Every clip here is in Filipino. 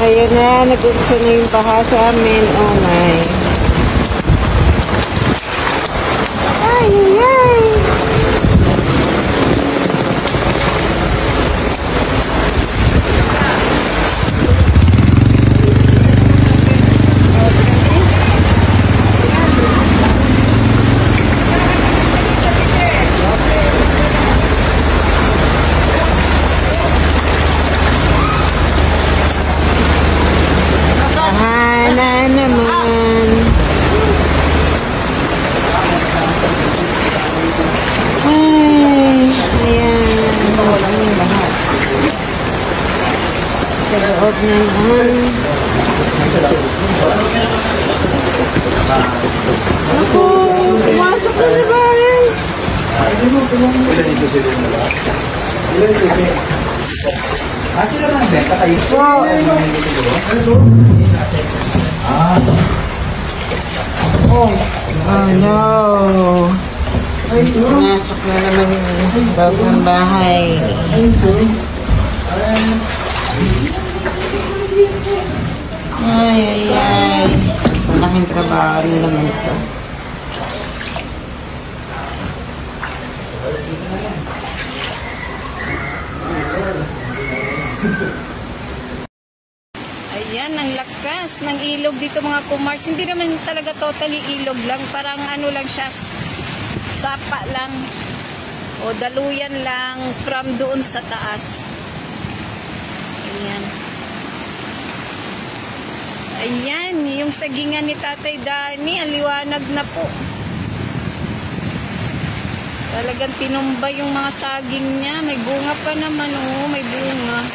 Ayan na, nag-umpisa na yung baha sa amin. Oh my. Ay, ay, ay. Sa loob naman. Ako, pumasok na sa bahay. Oh no. Pumasok na naman yung bagong bahay. Ay, ay, ay. Malaking trabaho rin naman ito. Ayan, ang lakas ng ilog dito mga kumars. Hindi naman talaga totally ilog lang. Parang ano lang siya, sapa lang. O daluyan lang from doon sa taas. Ayan. Ayan, yung sagingan ni Tatay Danny, ang liwanag na po. Talagang tinumba yung mga saging niya. May bunga pa naman, oh, may bunga.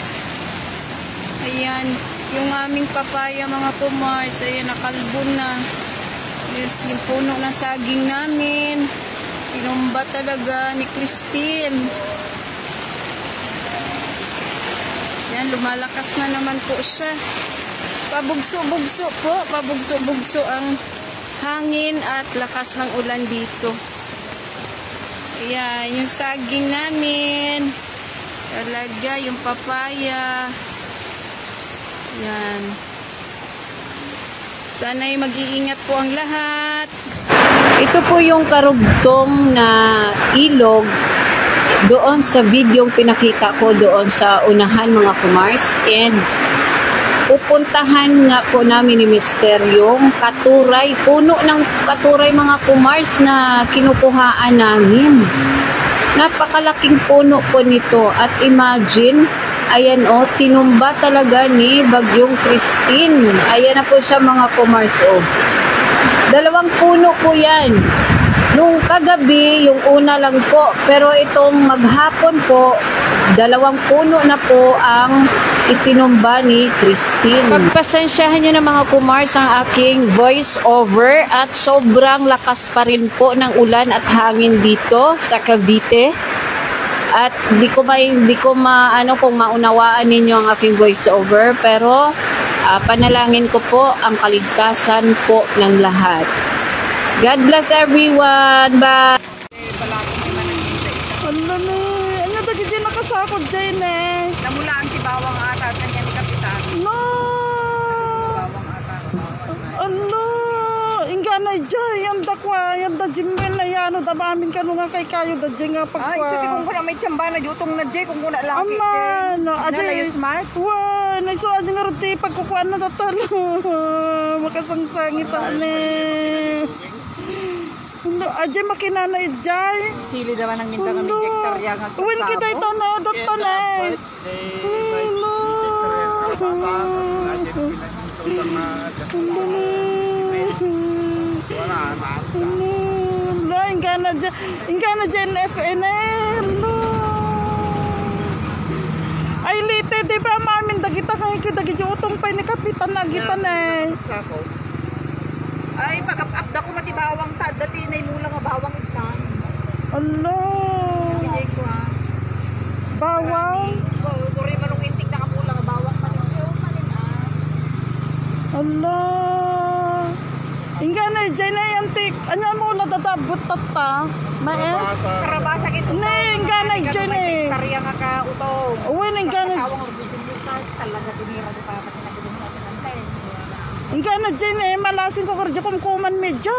Ayan, yung aming papaya mga kumars, ayan, nakalbo na. Yes, yung puno ng saging namin. Tinumba talaga ni Christine. Ayan, lumalakas na naman po siya. Pabugso-bugso po, pabugso-bugso ang hangin at lakas ng ulan dito. Ayan, yung saging namin. Talaga, yung papaya. Ayan. Sana'y mag-iingat po ang lahat. Ito po yung karugtong na ilog doon sa videong pinakita ko doon sa unahan mga kumars. And pupuntahan nga po namin ni Mister yung katuray, puno ng katuray mga kumars na kinukuhaan namin. Napakalaking puno po nito at imagine, ayan o, tinumba talaga ni Bagyong Christine. Ayan na po siya mga kumars o. 2 puno po yan. Nung kagabi, yung una lang po, pero itong maghapon po, 2 puno na po ang itinumba ni Christine. Pagpasensyahan nyo na mga kumars ang aking voice over at sobrang lakas pa rin po ng ulan at hangin dito sa Cavite. At di ko maano kung maunawaan ninyo ang aking voice over, pero panalangin ko po ang kaligtasan po ng lahat. God bless everyone. Bye. Ano ba dyan nakasakot dyan eh? Namula ang tibawang ata at kanya ni Kapitan. No! Ano? Ingana dyan, yung dakwa, yung da jimbel na yan, damamin ka nung nga kay kayo da dyan nga pagkwa. Ay, isa kung kuna may tsamba na jutong na dyan, kung kuna laki. Ama, no, Nalayo smart? Wow, nagsuad nga roti, pagkukuan na tatalo. Makasangsangit eh. Ano, adya makinanay dyan. Sili naman ang minta kami injector yan. Uwin kita ito na, dato na eh. Ingana dyan FNR. Ay lite, di ba mamin, dagita ka Ay, kita gid utong pa ni kapitan na gitan eh. Ay, pag-up-up ko matibawang ta. Dati na mula nga bawang itan. Allah. Hindi ko ha. Bawang. Kuri manong intik na kapula nga bawang panin. Allah. Inga na dyan na yantik. Anya mo la dadabot tata. Maes. Karabasa kito. Ne, inga na dyan eh. Karya nga ka utong. Uy, inga na. Tawang orbidin yung talaga dinira ko para pati nagdudong natin ng tayo. Inga na dyan eh. Malasin ko karja kumkuman me. Jo.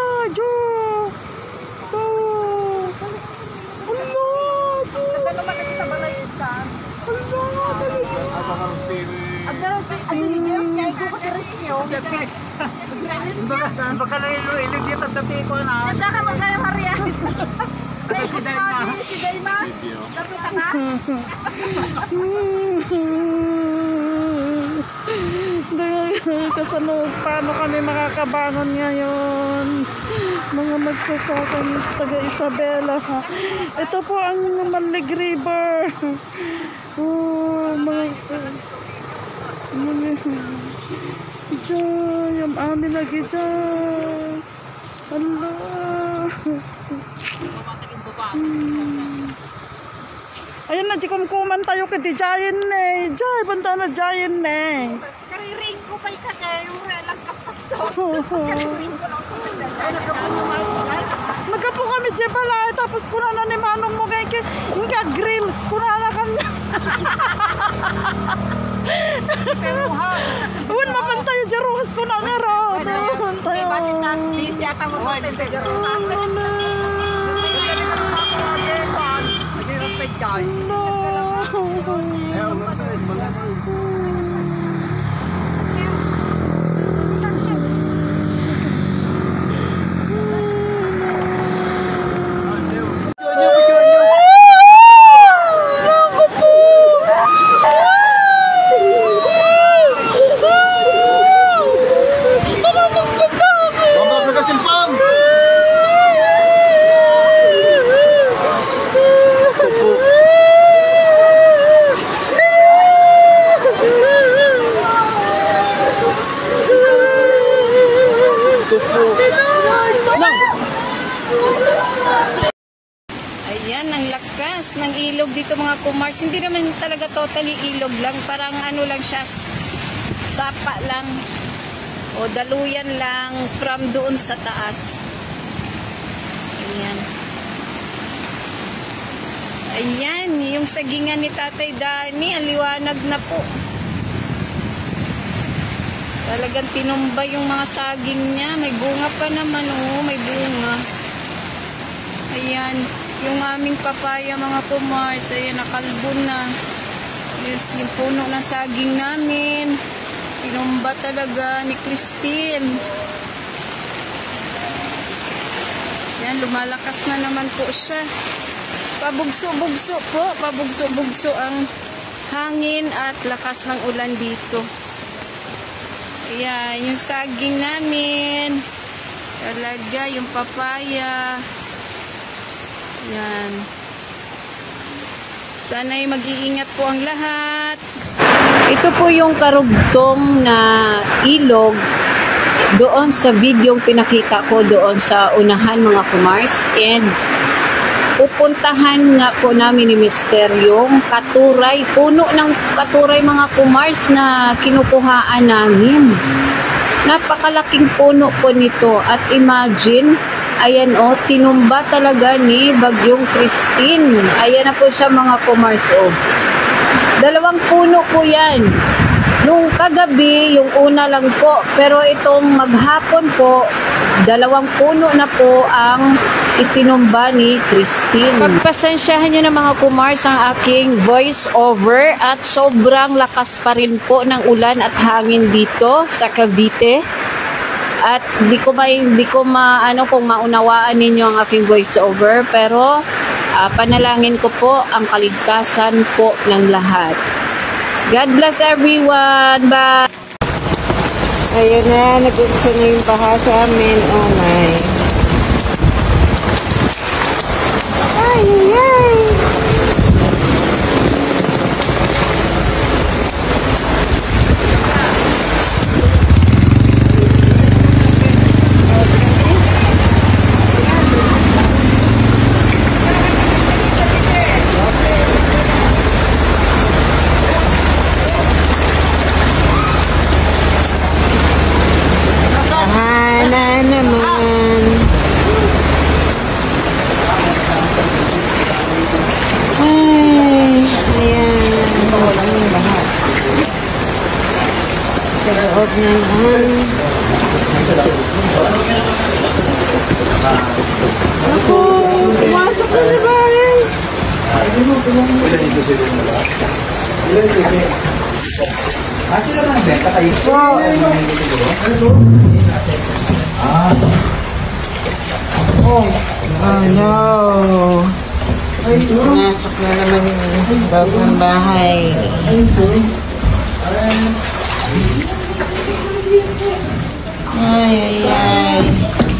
Allah. Saka naman nagtabalay itan. Ano niyo? Kaya ko iris niyo. Baka na ilig dito at dati ko na. Nasa ka magkayang hariyan. Si Dayma. Napita ka? Kasanog, paano kami makakabangon ngayon? Mga magsasakang taga Isabela. Ito po ang Malig River. Mga Diyan, yung amin lagi dyan. Allah. Ayun na, kumkuman tayo kay di Jayan eh. Jay, banta na Jayan eh. Nariring ko pa ka kayo. Relang kapakso. Nariring ko lang sa Nagkapo kami dyan pala. Tapos kuna na ni Manong mo kay nga grills. Kuna na kanya. Uwan mapan tayo jaruhas ko na meron. May batit na busy ata mo ito. Tenderuhan. Ayan, ang lakas ng ilog dito mga kumars. Hindi naman talaga totally ilog lang. Parang ano lang siya, sapa lang. O daluyan lang from doon sa taas. Ayan. Ayan, yung sagingan ni Tatay Dani, ang liwanag na po. Talagang tinumba yung mga saging niya. May bunga pa naman, oh, may bunga. Ayan, yung aming papaya mga kumars, ayan, nakalbon na. Yes, yung puno ng saging namin. Tinumba talaga ni Christine. Yan, lumalakas na naman po siya. Pabugso-bugso po, pabugso-bugso ang hangin at lakas ng ulan dito. Ayan, yung saging namin. Talaga, yung papaya. Ayan. Sana'y mag-iingat po ang lahat. Ito po yung karugtong na ilog doon sa videong pinakita ko doon sa unahan mga kumars. And pupuntahan nga po namin ni Mister yung katuray, puno ng katuray mga kumars na kinukuhaan namin. Napakalaking puno po nito at imagine, ayan o, tinumba talaga ni Bagyong Christine. Ayan na po siya mga kumars o. 2 puno po yan. Nung kagabi, yung una lang po. Pero itong maghapon po, 2 puno na po ang itinumba ni Christine. Pagpasensyahan nyo na mga kumars ang aking voice over at sobrang lakas pa rin po ng ulan at hangin dito sa Cavite. At di ko maano kung maunawaan ninyo ang aking voice over, pero panalangin ko po ang kaligtasan po ng lahat. God bless everyone. Bye. Ayan na, nag-umpisa na yung baha sa amin. Oh my. Ay. sa loob na naman. Ako, pumasok na sa bahay. Oh no. Pumasok na naman yung bagong bahay. Ay.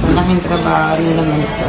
Malaking trabaho na naman ito.